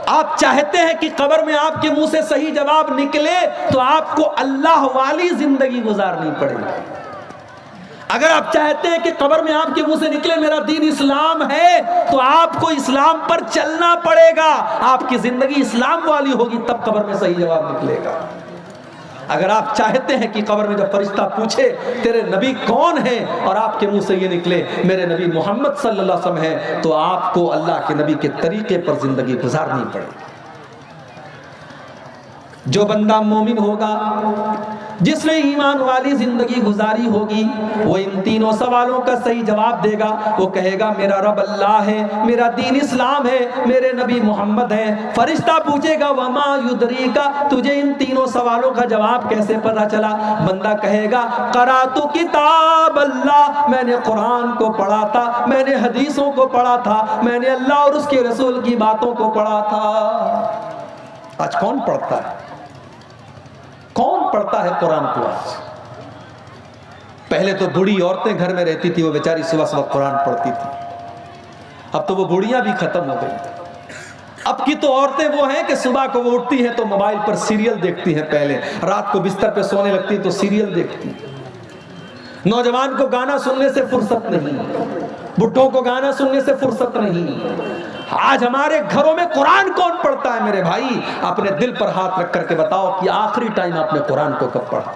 آپ چاہتے ہیں کہ قبر میں آپ کے منہ سے صحیح جواب نکلے تو آپ کو اللہ والی زندگی گزارنی پڑے گی۔ اگر آپ چاہتے ہیں کہ قبر میں آپ کے منہ سے نکلے میرا دین اسلام ہے تو آپ کو اسلام پر چلنا پڑے گا، آپ کی زندگی اسلام والی ہوگی، تب قبر میں صحیح جواب نکلے گا۔ اگر آپ چاہتے ہیں کہ قبر میں جب فرشتہ پوچھے تیرے نبی کون ہیں اور آپ کے منہ سے یہ نکلے میرے نبی محمد صلی اللہ علیہ وسلم ہیں، تو آپ کو اللہ کے نبی کے طریقے پر زندگی گزارنی پڑے گی۔ جو بندہ مومن ہوگا، جس نے ایمان والی زندگی گزاری ہوگی، وہ ان 3 سوالوں کا صحیح جواب دے گا۔ وہ کہے گا میرا رب اللہ ہے، میرا دین اسلام ہے، میرے نبی محمد ہیں۔ فرشتہ پوچھے گا وما یدریکا، تجھے ان 3 سوالوں کا جواب کیسے پتا چلا؟ بندہ کہے گا قرأت کتاب اللہ، میں نے قرآن کو پڑھا تھا، میں نے حدیثوں کو پڑھا تھا، میں نے اللہ اور اس کے رسول کی باتوں کو پڑھا تھا۔ آج کون پڑھتا ہے؟ کون پڑھتا ہے قرآن کو آج؟ پہلے تو بوڑھی عورتیں گھر میں رہتی تھی، وہ بیچاری صبح صبح قرآن پڑھتی تھی، اب تو وہ بوڑھیاں بھی ختم ہو گئی۔ اب کی تو عورتیں وہ ہیں کہ صبح کو وہ اٹھتی ہیں تو موبائل پر سیریل دیکھتی ہیں، پہلے رات کو بستر پہ سونے لگتی تو سیریل دیکھتی ہیں۔ نوجوان کو گانا سننے سے فرصت نہیں، بڈھوں کو گانا سننے سے فرصت نہیں۔ آج ہمارے گھروں میں قرآن کون پڑھتا ہے؟ میرے بھائی اپنے دل پر ہاتھ رکھ کر کے بتاؤ کہ آخری ٹائم آپ نے قرآن کو کب پڑھا؟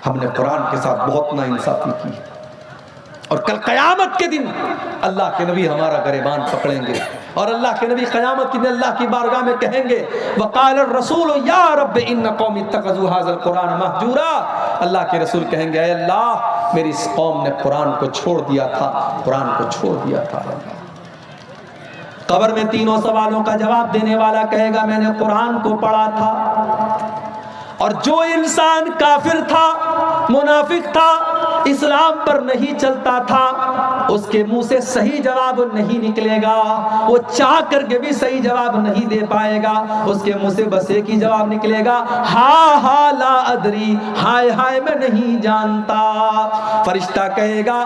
ہم نے قرآن کے ساتھ بہت ناانصافی کی، اور کل قیامت کے دن اللہ کے نبی ہمارا گریبان پکڑیں گے، اور اللہ کے نبی قیامت کے دن اللہ کی بارگاہ میں کہیں گے وقال الرسول یا رب ان قوم اتخذوا هذا القرآن مہجورا، اللہ کے رسول کہیں گے اے اللہ میری اس قوم نے قرآن کو چھوڑ دیا تھا، قرآن کو چھوڑ دیا تھا۔ قبر میں 3 سوالوں کا جواب دینے والا کہے گا میں نے قرآن کو پڑھا تھا، اور جو انسان کافر تھا، منافق تھا، اسلام پر نہیں چلتا تھا، اس کے منہ سے صحیح جواب نہیں نکلے گا، وہ چاہ کر کے بھی صحیح جواب نہیں دے پائے گا، اس کے منہ سے بس ایک ہی جواب نکلے گا ہا ہا لا ادری، ہائے ہائے میں نہیں جانتا۔ فرشتہ کہے گا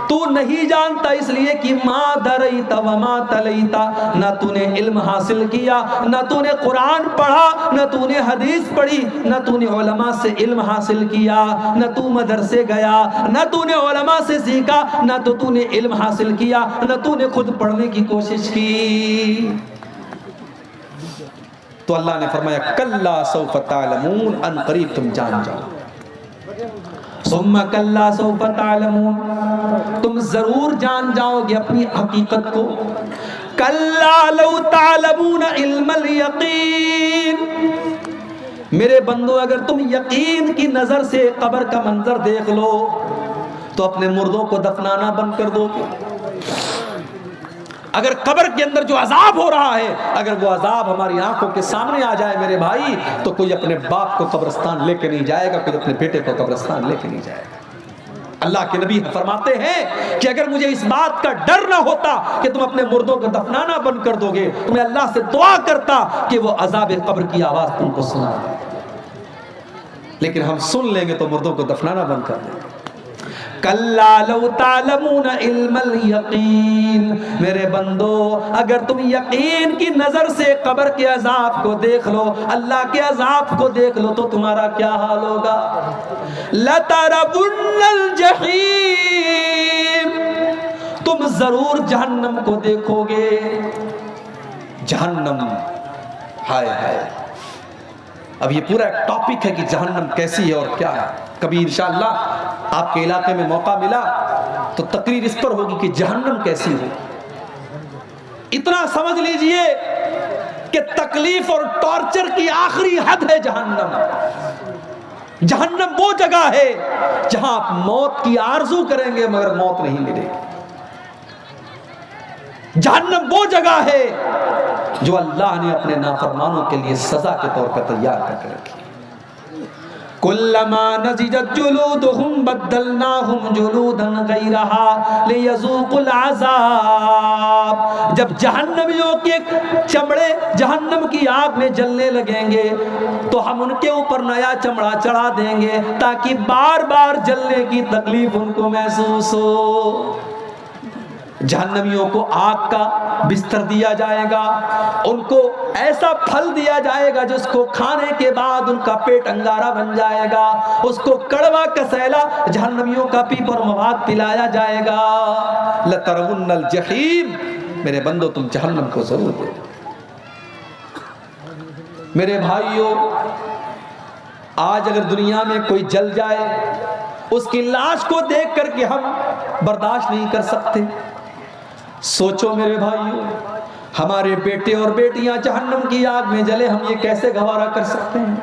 تو نہیں جانتا اس لیے کہ ما دریت وما تلیتا، نہ تو نے علم حاصل کیا، نہ تو نے قرآن پڑھا، نہ تو نے حدیث پڑھی، نہ تو نے علماء سے علم حاصل کیا، نہ تو مدرسے گیا، نہ تو نے علماء سے سیکھا، نہ تو نے علم حاصل کیا، نہ تو نے خود پڑھنے کی کوشش کی۔ تو اللہ نے فرمایا کلا سوف تعلمون، ان قریب تم جان جاؤ، ثم کلا سوف تعلمون، تم ضرور جان جاؤ گے اپنی حقیقت کو۔ کلا لو تعلمون علم الیقین، میرے بندو اگر تم یقین کی نظر سے قبر کا منظر دیکھ لو تو اپنے مردوں کو دفنانا بند کر دو گے؟ اگر قبر کے اندر جو عذاب ہو رہا ہے، اگر وہ عذاب ہماری آنکھوں کے سامنے آ جائے میرے بھائی، تو کوئی اپنے باپ کو قبرستان لے کے نہیں جائے گا، کوئی اپنے بیٹے کو قبرستان لے کے نہیں جائے گا۔ اللہ کے نبی فرماتے ہیں کہ اگر مجھے اس بات کا ڈر نہ ہوتا کہ تم اپنے مردوں کو دفنانا بند کر دو گے تو میں اللہ سے دعا کرتا کہ وہ عذاب قبر کی آواز تم کو سنا دے، لیکن ہم سن لیں گے تو مردوں کو دفنانا بند کر دیں گے۔ کلا لو تعلمون علم الیقین، میرے بندو اگر تم یقین کی نظر سے قبر کے عذاب کو دیکھ لو، اللہ کے عذاب کو دیکھ لو، تو تمہارا کیا حال ہوگا؟ لترون الجحیم، تم ضرور جہنم کو دیکھو گے۔ جہنم، ہائے ہائے، اب یہ پورا ایک ٹاپک ہے کہ جہنم کیسی ہے اور کیا ہے۔ کبھی انشاءاللہ آپ کے علاقے میں موقع ملا تو تقریر اس پر ہوگی کہ جہنم کیسی ہو۔ اتنا سمجھ لیجئے کہ تکلیف اور ٹارچر کی آخری حد ہے جہنم۔ جہنم وہ جگہ ہے جہاں آپ موت کی آرزو کریں گے مگر موت نہیں ملے گی۔ جہنم وہ جگہ ہے جو اللہ نے اپنے نافرمانوں کے لیے سزا کے طور پر تیار کر کے رکھی۔ کلما نضجت جلودهم بدلناهم جلودا غیرها لیذوقوا العذاب، جب جہنمیوں کے چمڑے جہنم کی آگ میں جلنے لگیں گے تو ہم ان کے اوپر نیا چمڑا چڑھا دیں گے تاکہ بار بار جلنے کی تکلیف ان کو محسوس ہو۔ جہنمیوں کو آگ کا بستر دیا جائے گا، ان کو ایسا پھل دیا جائے گا جس کو کھانے کے بعد ان کا پیٹ انگارہ بن جائے گا، اس کو کڑوا کسیلا جہنمیوں کا پیپر مواد پلایا جائے گا۔ لترون الجحیم، میرے بندو تم جہنم کو ضرور دیکھو۔ میرے بھائیوں، آج اگر دنیا میں کوئی جل جائے، اس کی لاش کو دیکھ کر کے ہم برداشت نہیں کر سکتے۔ سوچو میرے بھائیوں، ہمارے بیٹے اور بیٹیاں جہنم کی آگ میں جلے، ہم یہ کیسے گوارا کر سکتے ہیں؟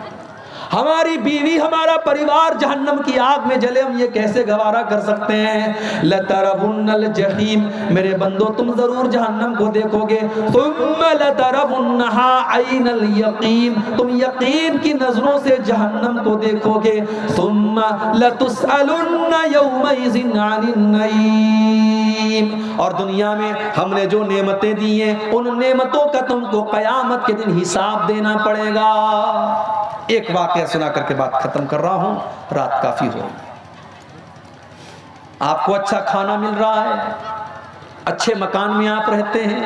ہماری بیوی، ہمارا پریوار جہنم کی آگ میں جلے، ہم یہ کیسے گوارا کر سکتے ہیں؟ لترون الجحیم، میرے بندو تم ضرور جہنم کو دیکھو گے۔ ثم لترونها عین الیقین، تم یقین کی نظروں سے جہنم کو دیکھو گے۔ ثم لتسألن یومئذ عن النعیم، اور دنیا میں ہم نے جو نعمتیں دی ہیں ان نعمتوں کا تم کو قیامت کے دن حساب دینا پڑے گا۔ ایک واقعہ سنا کر کے بات ختم کر رہا ہوں، رات کافی ہو رہی۔ آپ کو اچھا کھانا مل رہا ہے، اچھے مکان میں آپ رہتے ہیں،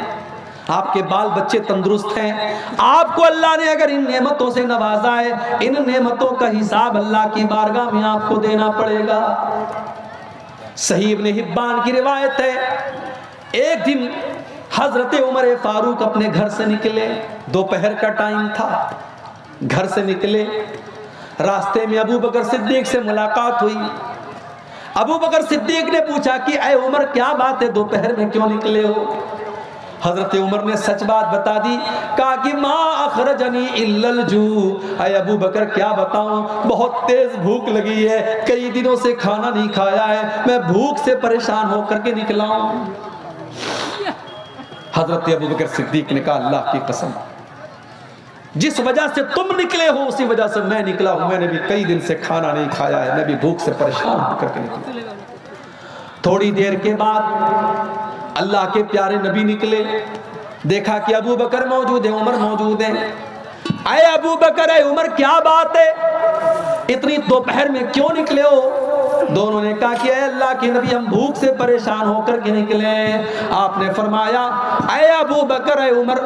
آپ کے بال بچے تندرست ہیں، آپ کو اللہ نے اگر ان نعمتوں سے نوازا ہے، ان نعمتوں کا حساب اللہ کی بارگاہ میں آپ کو دینا پڑے گا۔ صحیح ابن حبان کی روایت ہے، ایک دن حضرت عمر فاروق اپنے گھر سے نکلے، دوپہر کا ٹائم تھا، گھر سے نکلے، راستے میں ابو بکر صدیق سے ملاقات ہوئی۔ ابو بکر صدیق نے پوچھا کہ اے عمر کیا بات ہے، دوپہر میں کیوں نکلے ہو؟ حضرت عمر نے سچ بات بتا دی، کہا کہ ما اخرجنی الا الجوع، اے ابو بکر کیا بتاؤں، بہت تیز بھوک لگی ہے، کئی دنوں سے کھانا نہیں کھایا ہے، میں بھوک سے پریشان ہو کر کے نکلا ہوں۔ حضرت ابو بکر صدیق نے کہا اللہ کی قسم، جس وجہ سے تم نکلے ہو اسی وجہ سے میں نکلا ہوں، میں نے بھی کئی دن سے کھانا نہیں کھایا ہے، میں بھی بھوک سے پریشان ہو کر کے نکلا۔ تھوڑی دیر کے بعد اللہ کے پیارے نبی نکلے، دیکھا کہ ابو بکر موجود ہے، عمر موجود ہے۔ اے ابو بکر، اے عمر کیا بات ہے، اتنی دوپہر میں کیوں نکلے ہو؟ دونوں نے کہا کہ اے اللہ کے نبی ہم بھوک سے پریشان ہو کر کے نکلے۔ آپ نے فرمایا اے ابو بکر، اے عمر،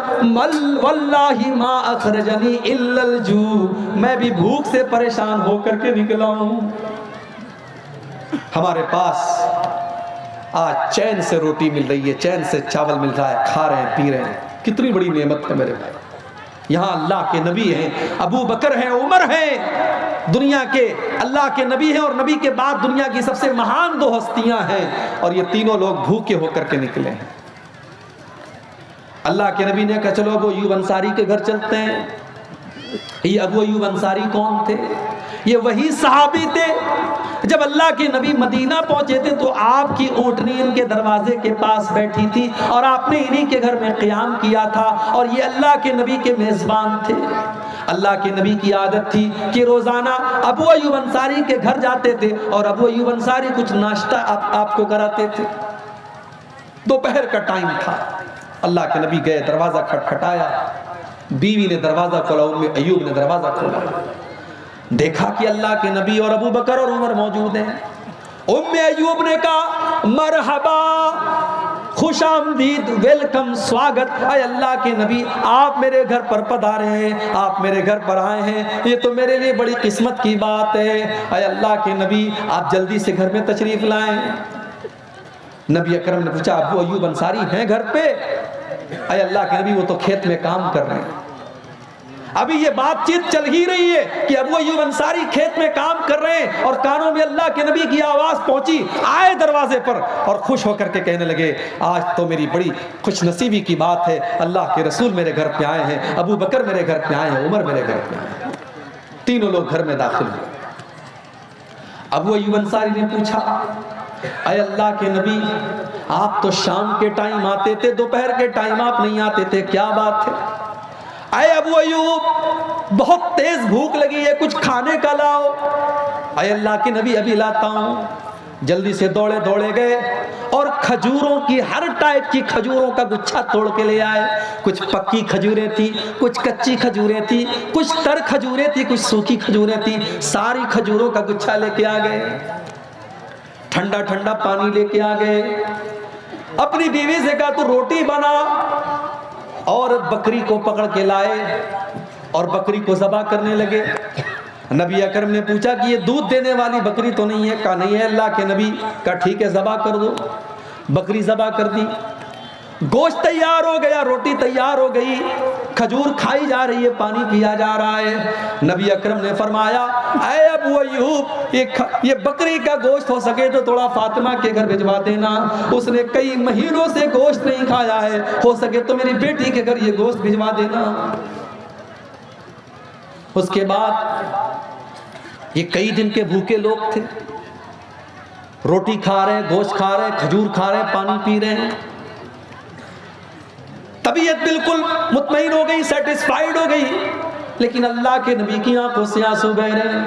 واللہ ما اخرجنی الا الجوع، میں بھی بھوک سے پریشان ہو کر کے نکلا ہوں۔ ہمارے پاس آج چین سے روٹی مل رہی ہے، چین سے چاول مل رہا ہے، کھا رہے ہیں، پی رہے ہیں، کتنی بڑی نعمت ہے میرے بھائی۔ یہاں اللہ کے نبی ہیں، ابو بکر ہیں، عمر ہیں، دنیا کے اللہ کے نبی ہیں، اور نبی کے بعد دنیا کی سب سے مہان دو ہستیاں ہیں، اور یہ تینوں لوگ بھوکے ہو کر کے نکلے ہیں۔ اللہ کے نبی نے کہا چلو ابو ایوب انصاری کے گھر چلتے ہیں۔ یہ ابو ایوب انصاری کون تھے؟ یہ وہی صحابی تھے جب اللہ کے نبی مدینہ پہنچے تھے تو آپ کی اونٹنی ان کے دروازے کے پاس بیٹھی تھی اور آپ نے انہی کے گھر میں قیام کیا تھا، اور یہ اللہ کے نبی کے میزبان تھے۔ اللہ کے نبی کی عادت تھی کہ روزانہ ابو ایوب انصاری کے گھر جاتے تھے اور ابو ایوب انصاری کچھ ناشتہ آپ کو کراتے تھے۔ دوپہر کا ٹائم تھا، اللہ کے نبی گئے، دروازہ کھٹکھٹایا، بیوی نے دروازہ کھولا، ام ایوب نے دروازہ کھولا، دیکھا کہ اللہ کے نبی اور ابو بکر اور عمر موجود ہیں۔ ام ایوب نے کہا مرحبا، خوش آمدید، ویلکم، سواگت، اے اللہ کے نبی آپ میرے گھر پر پدھارے ہیں، آپ میرے گھر پر آئے ہیں، یہ تو میرے لیے بڑی قسمت کی بات ہے۔ اے اللہ کے نبی آپ جلدی سے گھر میں تشریف لائیں۔ نبی اکرم نے پوچھا ابو ایوب انصاری ہیں گھر پہ؟ اے اللہ کے نبی وہ تو کھیت میں کام کر رہے ہیں۔ ابھی یہ بات چیت چل ہی رہی ہے کہ ابو ایوب انصاری کھیت میں کام کر رہے ہیں، اور کانوں میں اللہ کے نبی کی آواز پہنچی، آئے دروازے پر اور خوش ہو کر کے کہنے لگے آج تو میری بڑی خوش نصیبی کی بات ہے، اللہ کے رسول میرے گھر پہ آئے ہیں، ابو بکر میرے گھر پہ آئے ہیں، عمر میرے گھر پہ آئے ہیں۔ تینوں لوگ گھر میں داخل ہوئے۔ ابو ایوب انصاری نے پوچھا اے اللہ کے نبی آپ تو شام کے ٹائم آتے تھے، دوپہر کے ٹائم آپ نہیں آتے تھے، کیا بات ہے؟ اے ابو ایوب بہت تیز بھوک لگی ہے، کچھ کھانے کا لاؤ۔ اے اللہ کے نبی ابھی لاتا ہوں۔ جلدی سے دوڑے گئے اور کھجوروں کی ہر ٹائپ کی کھجوروں کا گچھا توڑ کے لے آئے۔ کچھ پکی کھجوریں تھی، کچھ کچی کھجوریں تھی، کچھ تر کھجوریں تھی، کچھ سوکھی کھجوریں تھی، ساری کھجوروں کا گچھا لے کے آ گئے۔ ٹھنڈا ٹھنڈا پانی لے کے آ گئے۔ اپنی بیوی سے کہا تو روٹی بنا، اور بکری کو پکڑ کے لائے اور بکری کو ذبح کرنے لگے۔ نبی اکرم نے پوچھا کہ یہ دودھ دینے والی بکری تو نہیں ہے؟ کہا نہیں ہے اللہ کے نبی۔ کہا ٹھیک ہے ذبح کر دو۔ بکری ذبح کر دی، گوشت تیار ہو گیا، روٹی تیار ہو گئی، کھجور کھائی جا رہی ہے، پانی پیا جا رہا ہے۔ نبی اکرم نے فرمایا اے ابو ایوب یہ بکری کا گوشت ہو سکے تو تھوڑا فاطمہ کے گھر بھجوا دینا، اس نے کئی مہینوں سے گوشت نہیں کھایا ہے، ہو سکے تو میری بیٹی کے گھر یہ گوشت بھجوا دینا۔ اس کے بعد یہ کئی دن کے بھوکے لوگ تھے، روٹی کھا رہے، گوشت کھا رہے، کھجور کھا رہے، پانی پی رہے ہیں، طبیعت بالکل مطمئن ہو گئی، سیٹسفائیڈ ہو گئی، لیکن اللہ کے نبی کی آنکھوں سے آنسو بہ رہے ہیں۔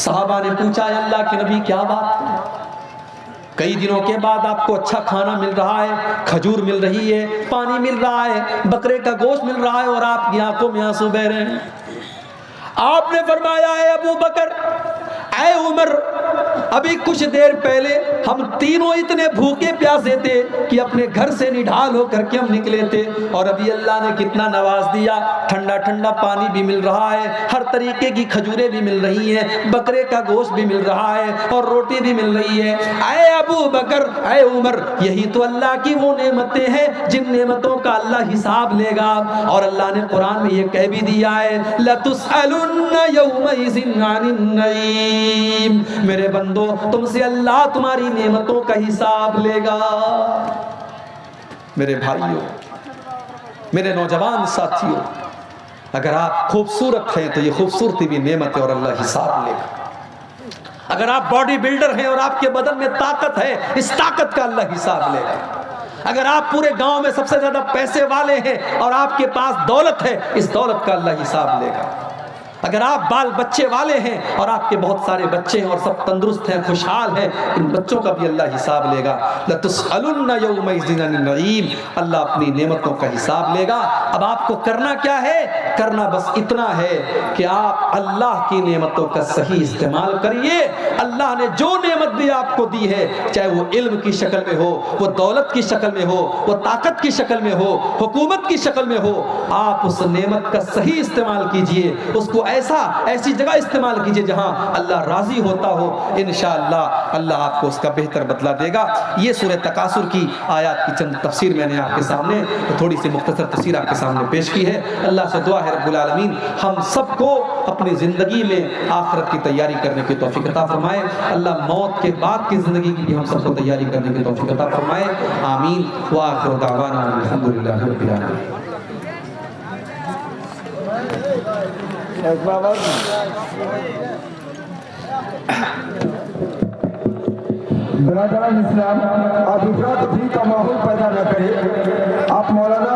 صحابہ نے پوچھا اے اللہ کے نبی کیا بات ہے؟ کئی دنوں کے بعد آپ کو اچھا کھانا مل رہا ہے، کھجور مل رہی ہے، پانی مل رہا ہے، بکرے کا گوشت مل رہا ہے، اور آپ کی آنکھوں میں آنسو بہ رہے ہیں۔ آپ نے فرمایا اے ابو بکر، اے عمر، ابھی کچھ دیر پہلے ہم تینوں اتنے بھوکے پیاسے تھے کہ اپنے گھر سے نڈھال ہو کر کے ہم نکلے تھے، اور ابھی اللہ نے کتنا نواز دیا، ٹھنڈا ٹھنڈا پانی بھی مل رہا ہے، ہر طریقے کی کھجوریں بھی مل رہی ہیں، بکرے کا گوشت بھی مل رہا ہے، اور روٹی بھی مل رہی ہے۔ اے ابو بکر، اے عمر، یہی تو اللہ کی وہ نعمتیں ہیں جن نعمتوں کا اللہ حساب لے گا، اور اللہ نے قرآن میں یہ کہہ بھی دیا ہے لَتُسْأَلُنَّ يَوْمَئِذٍ عَنِ النَّعِيمِ، میرے بندو تم سے اللہ تمہاری نعمتوں کا حساب لے گا۔ میرے بھائیوں، میرے نوجوان ساتھیوں، اگر آپ خوبصورت ہیں تو یہ خوبصورتی بھی نعمت ہے اور اللہ حساب لے گا۔ اگر آپ باڈی بلڈر ہیں اور آپ کے بدن میں طاقت ہے، اس طاقت کا اللہ حساب لے گا۔ اگر آپ پورے گاؤں میں سب سے زیادہ پیسے والے ہیں اور آپ کے پاس دولت ہے، اس دولت کا اللہ حساب لے گا۔ اگر آپ بال بچے والے ہیں اور آپ کے بہت سارے بچے ہیں اور سب تندرست ہیں، خوشحال ہیں، ان بچوں کا بھی اللہ حساب لے گا۔ لَتُسْأَلُنَّ يَوْمَئِذٍ عَنِ النَّعِيمِ، اللہ اپنی نعمتوں کا حساب لے گا۔ اب آپ کو کرنا کیا ہے؟ کرنا بس اتنا ہے کہ آپ اللہ کی نعمتوں کا صحیح استعمال کریے۔ اللہ نے جو نعمت بھی آپ کو دی ہے، چاہے وہ علم کی شکل میں ہو، وہ دولت کی شکل میں ہو، وہ طاقت کی شکل میں ہو، حکومت کی شکل میں ہو، آپ اس نعمت کا صحیح استعمال کیجئے، اس کو ایسی جگہ استعمال کیجئے جہاں اللہ راضی ہوتا ہو۔ انشاءاللہ اللہ آپ کو اس کا بہتر بدلہ دے گا۔ یہ سورہ تکاثر کی آیات کی چند تفسیر میں نے آپ کے سامنے تھوڑی سی مختصر تفسیر آپ کے سامنے پیش کی ہے۔ اللہ سے دعا ہے رب العالمین ہم سب کو اپنی زندگی میں آخرت کی تیاری کرنے کی توفیق عطا فرمائے۔ اللہ موت کے بعد کی زندگی کی بھی ہم سب کو تیاری کرنے کی توفیق عطا فرمائے۔ آمین وآخر دعوانا الحمدللہ رب العالمین۔ برادران اسلام آپ افراد تفریح کا ماحول پیدا نہ کریں. آپ مولانا